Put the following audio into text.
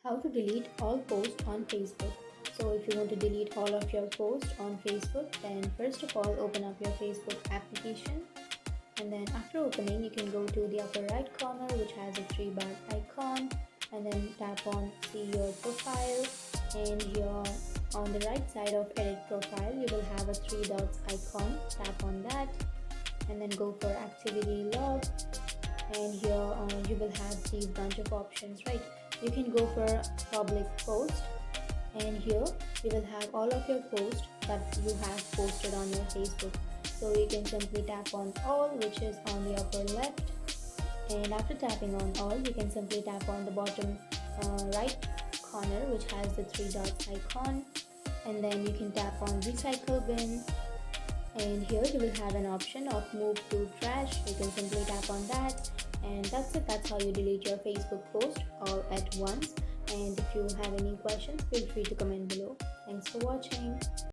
How to delete all posts on Facebook. So if you want to delete all of your posts on Facebook, then first of all open up your Facebook application, and then after opening you can go to the upper right corner which has a three-bar icon, and then tap on see your profile, and here on the right side of edit profile you will have a three dots icon. Tap on that and then go for activity log, and here you will have these bunch of options, right? You can go for public post, and here you will have all of your posts that you have posted on your Facebook. So you can simply tap on all, which is on the upper left, and after tapping on all you can simply tap on the bottom right corner which has the three dots icon, and then you can tap on recycle bin, and here you will have an option of move to trash. You can simply tap on that, and that's it. That's how you delete your Facebook post all at once. And if you have any questions, feel free to comment below. Thanks for watching.